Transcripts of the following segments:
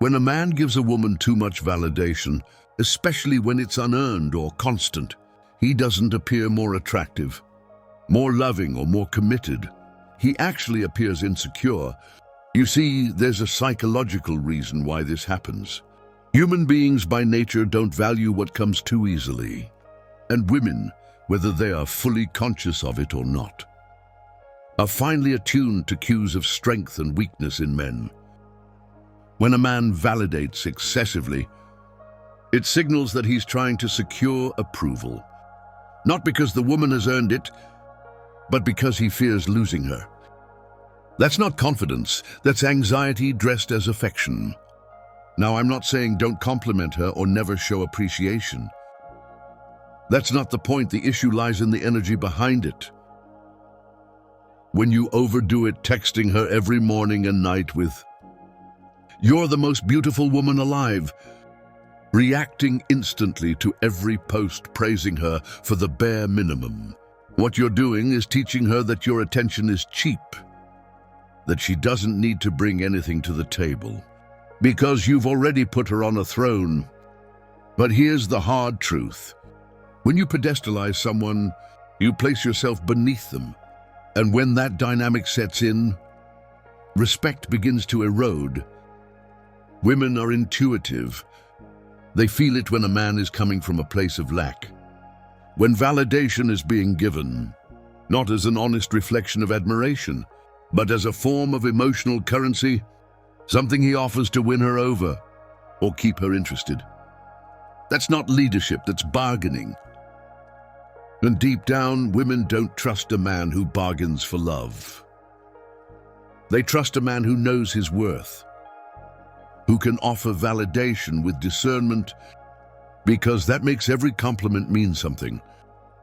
When a man gives a woman too much validation, especially when it's unearned or constant, he doesn't appear more attractive, more loving, or more committed. He actually appears insecure. You see, there's a psychological reason why this happens. Human beings by nature don't value what comes too easily. And women, whether they are fully conscious of it or not, are finely attuned to cues of strength and weakness in men. When a man validates excessively, it signals that he's trying to secure approval. Not because the woman has earned it, but because he fears losing her. That's not confidence, that's anxiety dressed as affection. Now, I'm not saying don't compliment her or never show appreciation. That's not the point. The issue lies in the energy behind it. When you overdo it, texting her every morning and night with, "You're the most beautiful woman alive," reacting instantly to every post praising her for the bare minimum. What you're doing is teaching her that your attention is cheap, that she doesn't need to bring anything to the table, because you've already put her on a throne. But here's the hard truth. When you pedestalize someone, you place yourself beneath them. And when that dynamic sets in, respect begins to erode. Women are intuitive. They feel it when a man is coming from a place of lack. When validation is being given, not as an honest reflection of admiration, but as a form of emotional currency, something he offers to win her over or keep her interested. That's not leadership, that's bargaining. And deep down, women don't trust a man who bargains for love. They trust a man who knows his worth, who can offer validation with discernment, because that makes every compliment mean something.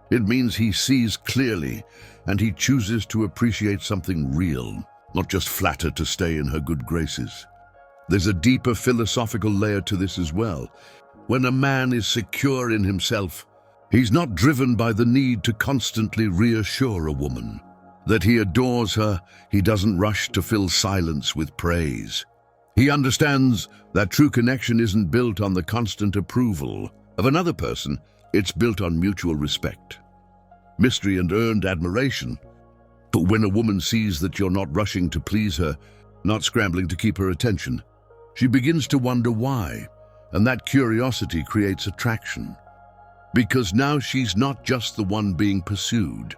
It means he sees clearly, and he chooses to appreciate something real, not just flatter to stay in her good graces. There's a deeper philosophical layer to this as well. When a man is secure in himself, he's not driven by the need to constantly reassure a woman that he adores her. He doesn't rush to fill silence with praise. He understands that true connection isn't built on the constant approval of another person. It's built on mutual respect, mystery, and earned admiration. But when a woman sees that you're not rushing to please her, not scrambling to keep her attention, she begins to wonder why, and that curiosity creates attraction. Because now she's not just the one being pursued.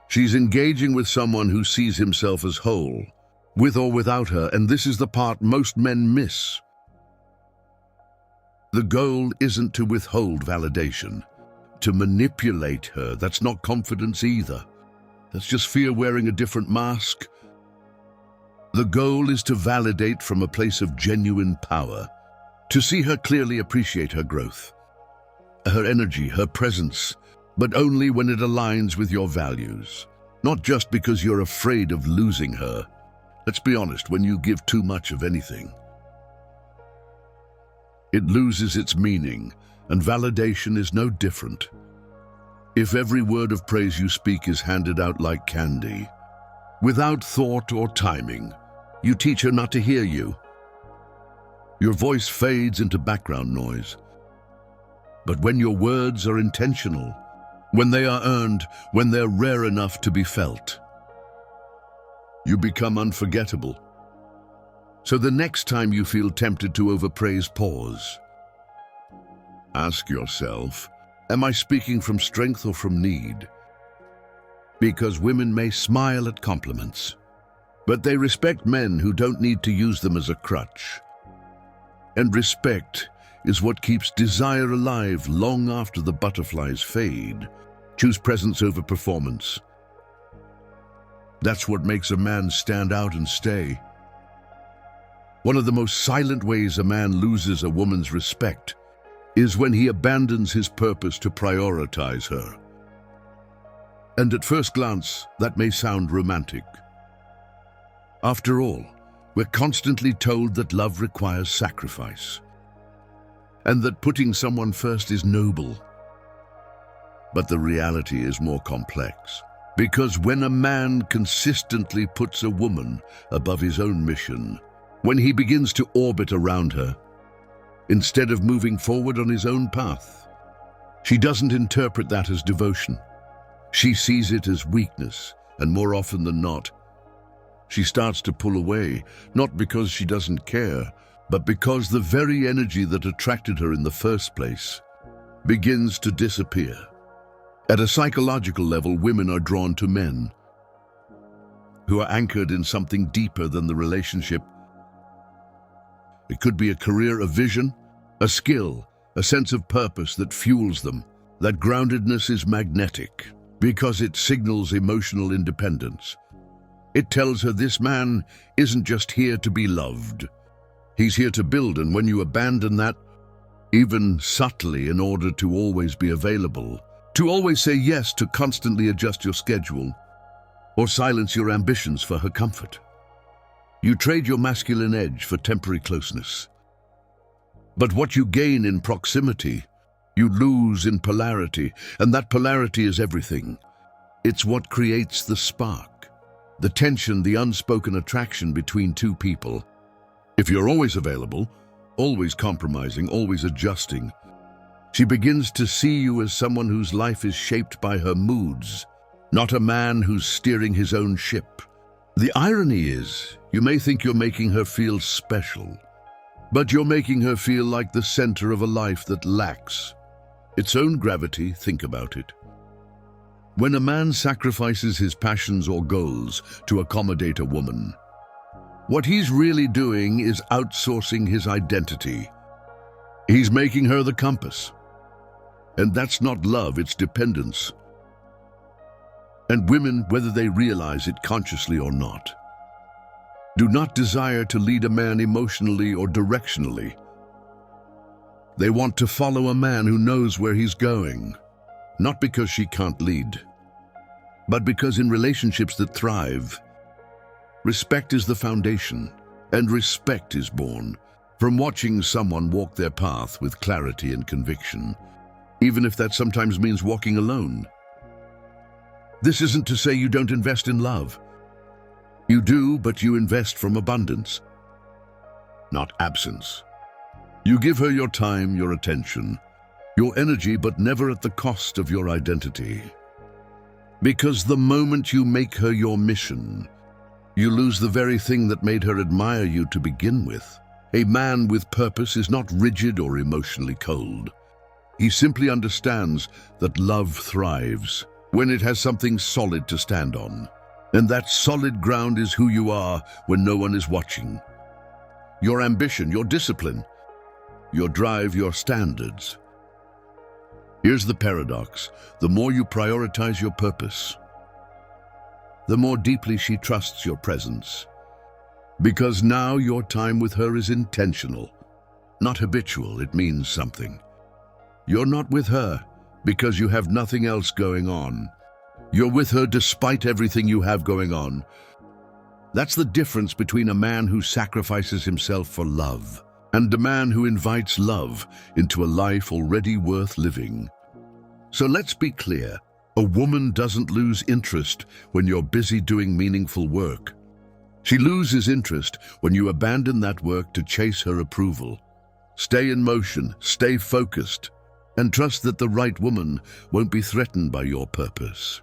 She's engaging with someone who sees himself as whole, with or without her, and this is the part most men miss. The goal isn't to withhold validation, to manipulate her. That's not confidence either. That's just fear wearing a different mask. The goal is to validate from a place of genuine power, to see her clearly, appreciate her growth, her energy, her presence, but only when it aligns with your values, not just because you're afraid of losing her. Let's be honest, when you give too much of anything, it loses its meaning, and validation is no different. If every word of praise you speak is handed out like candy, without thought or timing, you teach her not to hear you. Your voice fades into background noise. But when your words are intentional, when they are earned, when they're rare enough to be felt, you become unforgettable. So the next time you feel tempted to overpraise, pause. Ask yourself, am I speaking from strength or from need? Because women may smile at compliments, but they respect men who don't need to use them as a crutch. And respect is what keeps desire alive long after the butterflies fade. Choose presence over performance. That's what makes a man stand out and stay. One of the most silent ways a man loses a woman's respect is when he abandons his purpose to prioritize her. And at first glance, that may sound romantic. After all, we're constantly told that love requires sacrifice, and that putting someone first is noble. But the reality is more complex, because when a man consistently puts a woman above his own mission, when he begins to orbit around her, instead of moving forward on his own path. She doesn't interpret that as devotion. She sees it as weakness, and more often than not, she starts to pull away, not because she doesn't care, but because the very energy that attracted her in the first place begins to disappear. At a psychological level, women are drawn to men who are anchored in something deeper than the relationship. It could be a career, a vision, a skill, a sense of purpose that fuels them. That groundedness is magnetic because it signals emotional independence. It tells her this man isn't just here to be loved. He's here to build, and when you abandon that, even subtly, in order to always be available, to always say yes, to constantly adjust your schedule, or silence your ambitions for her comfort, you trade your masculine edge for temporary closeness. But what you gain in proximity, you lose in polarity, and that polarity is everything. It's what creates the spark, the tension, the unspoken attraction between two people. If you're always available, always compromising, always adjusting, she begins to see you as someone whose life is shaped by her moods, not a man who's steering his own ship. The irony is, you may think you're making her feel special, but you're making her feel like the center of a life that lacks its own gravity. Think about it. When a man sacrifices his passions or goals to accommodate a woman, what he's really doing is outsourcing his identity. He's making her the compass. And that's not love, it's dependence. And women, whether they realize it consciously or not, do not desire to lead a man emotionally or directionally. They want to follow a man who knows where he's going, not because she can't lead, but because in relationships that thrive, respect is the foundation, and respect is born from watching someone walk their path with clarity and conviction, even if that sometimes means walking alone. This isn't to say you don't invest in love. You do, but you invest from abundance, not absence. You give her your time, your attention, your energy, but never at the cost of your identity. Because the moment you make her your mission, you lose the very thing that made her admire you to begin with. A man with purpose is not rigid or emotionally cold. He simply understands that love thrives when it has something solid to stand on. And that solid ground is who you are when no one is watching. Your ambition, your discipline, your drive, your standards. Here's the paradox. The more you prioritize your purpose, the more deeply she trusts your presence. Because now your time with her is intentional, not habitual. It means something. You're not with her because you have nothing else going on. You're with her despite everything you have going on. That's the difference between a man who sacrifices himself for love and a man who invites love into a life already worth living. So let's be clear. A woman doesn't lose interest when you're busy doing meaningful work. She loses interest when you abandon that work to chase her approval. Stay in motion, stay focused, and trust that the right woman won't be threatened by your purpose.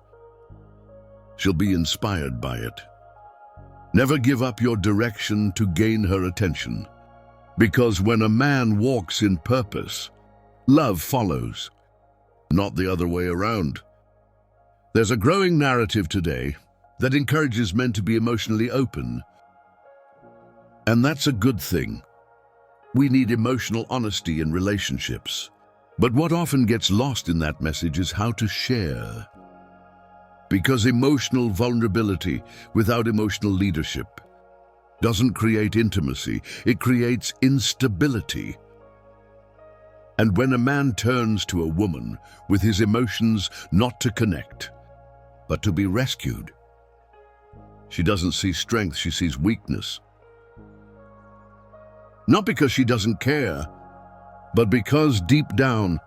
She'll be inspired by it. Never give up your direction to gain her attention. Because when a man walks in purpose, love follows, not the other way around. There's a growing narrative today that encourages men to be emotionally open. And that's a good thing. We need emotional honesty in relationships. But what often gets lost in that message is how to share. Because emotional vulnerability without emotional leadership doesn't create intimacy, it creates instability. And when a man turns to a woman with his emotions not to connect, but to be rescued, she doesn't see strength, she sees weakness. Not because she doesn't care, but because deep down,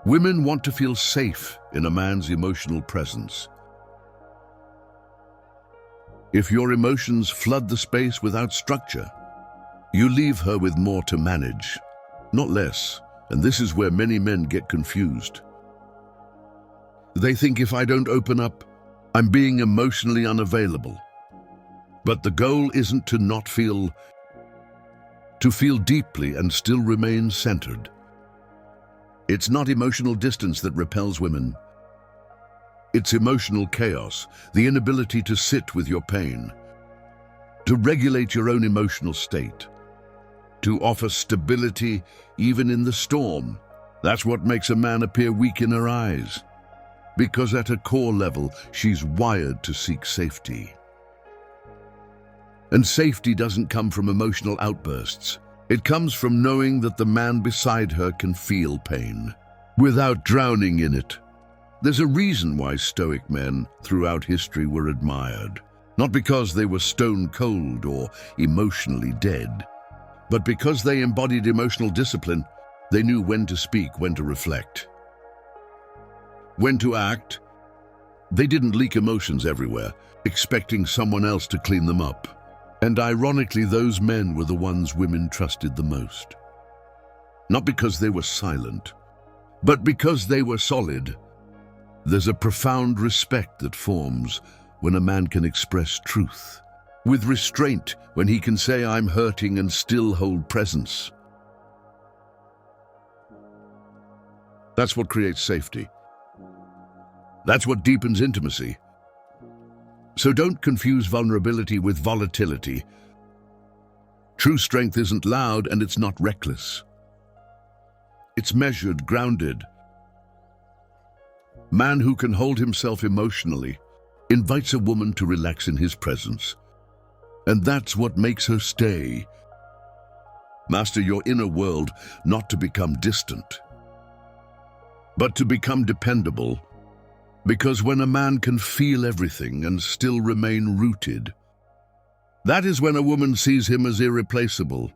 women want to feel safe in a man's emotional presence. If your emotions flood the space without structure, you leave her with more to manage. not less. And this is where many men get confused. They think if I don't open up, I'm being emotionally unavailable. But the goal isn't to not feel, to feel deeply and still remain centered. It's not emotional distance that repels women. It's emotional chaos, the inability to sit with your pain, to regulate your own emotional state, to offer stability even in the storm. That's what makes a man appear weak in her eyes, because at a core level, she's wired to seek safety. And safety doesn't come from emotional outbursts. It comes from knowing that the man beside her can feel pain without drowning in it. There's a reason why Stoic men throughout history were admired, not because they were stone cold or emotionally dead, but because they embodied emotional discipline. They knew when to speak, when to reflect, when to act. They didn't leak emotions everywhere, expecting someone else to clean them up. And ironically, those men were the ones women trusted the most. Not because they were silent, but because they were solid. There's a profound respect that forms when a man can express truth, with restraint when he can say, I'm hurting, and still hold presence. That's what creates safety. That's what deepens intimacy. So don't confuse vulnerability with volatility. True strength isn't loud and it's not reckless. It's measured, grounded. Man who can hold himself emotionally invites a woman to relax in his presence. And that's what makes her stay. Master your inner world, not to become distant, but to become dependable. Because when a man can feel everything and still remain rooted, that is when a woman sees him as irreplaceable.